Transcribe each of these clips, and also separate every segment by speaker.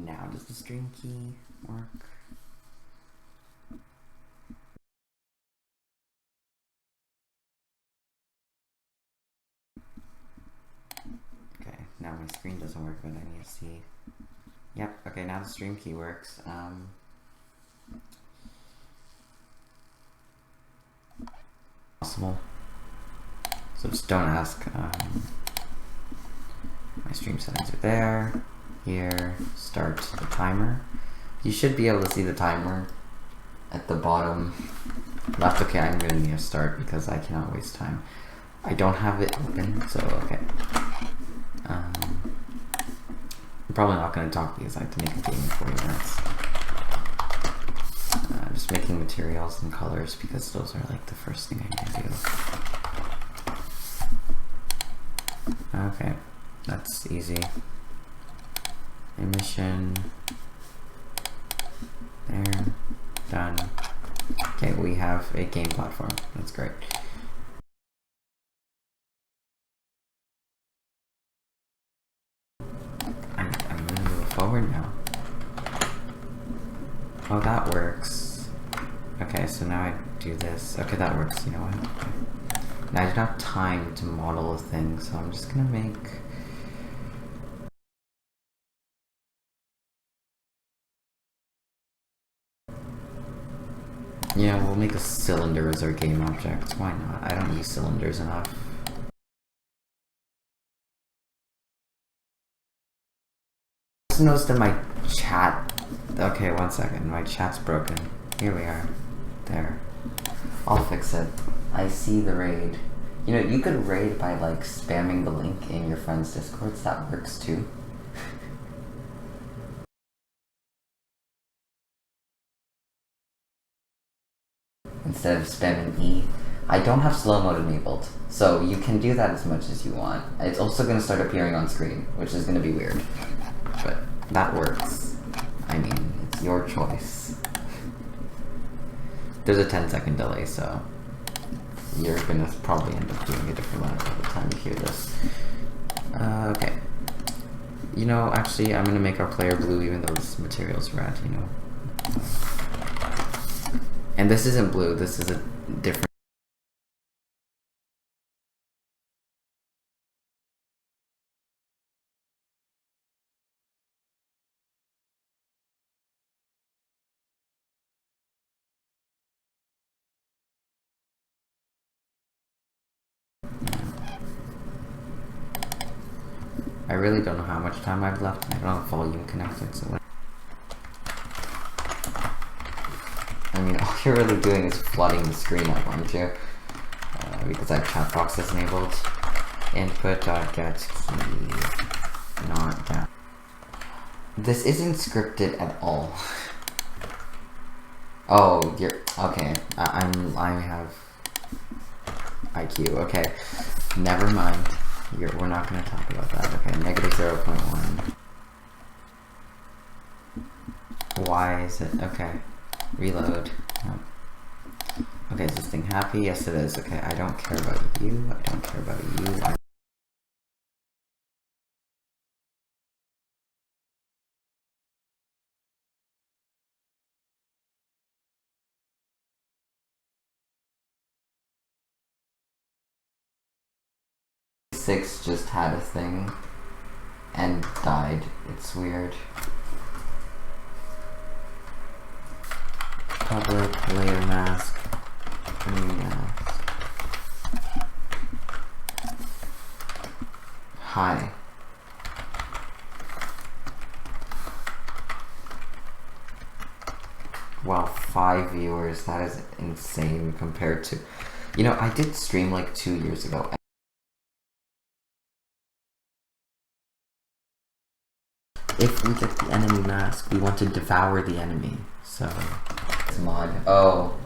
Speaker 1: Now, does the stream key work? Okay, now my screen doesn't work, but I need to see. Yep, okay, now the stream key works. Possible. So just don't ask. My stream settings are there. Here, start the timer. You should be able to see the timer at the bottom left. Okay, I'm gonna need to start because I cannot waste time. I don't have it open, so okay. I'm probably not gonna talk because I have to make a game in 40 minutes. Just making materials and colors because those are like the first thing I need to do. Okay, that's easy. Emission. There. Done. Okay, we have a game platform. That's great. I'm gonna move forward now. Oh, that works. Okay, so now I do this. Okay, that works. You know what? Okay. Now I don't have time to model a thing, so I'm just gonna make... Yeah, we'll make a cylinder as our game object. Why not? I don't use cylinders enough. I just noticed that my chat... Okay, one second. My chat's broken. Here we are. There. I'll fix it. I see the raid. You know, you could raid by, like, spamming the link in your friend's Discords. That works, too. Instead of spamming E. I don't have slow mode enabled, so you can do that as much as you want. It's also going to start appearing on screen, which is going to be weird. But that works. I mean, it's your choice. There's a 10-second delay, so you're going to probably end up doing a different one by the time you hear this. Okay. You know, actually, I'm going to make our player blue even though this material's red, you know. And this isn't blue, this is a different... I really don't know how much time I've left. I don't have volume connected, so... I mean, all you're really doing is flooding the screen up, aren't you? Because I have chat boxes enabled. Input.get key not down. This isn't scripted at all. Oh, you're okay. I have IQ. Okay, never mind. We're not going to talk about that. Okay, negative 0.1. Why is it? Okay. Reload. Oh. Okay, is this thing happy? Yes, it is. Okay, I don't care about you. I don't care about you. Six just had a thing and died. It's weird. Public layer mask. Hi. Wow, 5 viewers. That is insane compared to... You know, I did stream like 2 years ago. If we get the enemy mask, we want to devour the enemy. So... It's mod. Oh.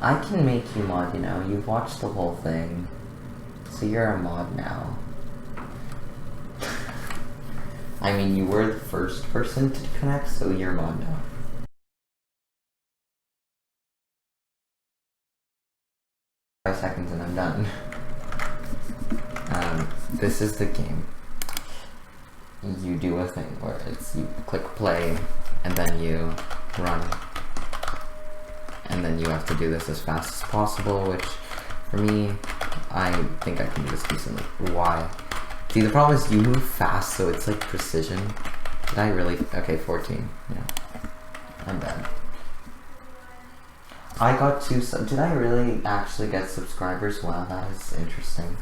Speaker 1: I can make you mod, you know. You've watched the whole thing. So you're a mod now. I mean, you were the first person to connect, so you're a mod now. Seconds and I'm done. This is the game. you do a thing where it's you click play and then you run. And then you have to do this as fast as possible, which for me, I think I can do this decently. Why? See, the problem is you move fast, so it's like precision. Did I really? Okay, 14. Yeah. I'm bad. I got 2 did I really actually get subscribers? Wow, that is interesting.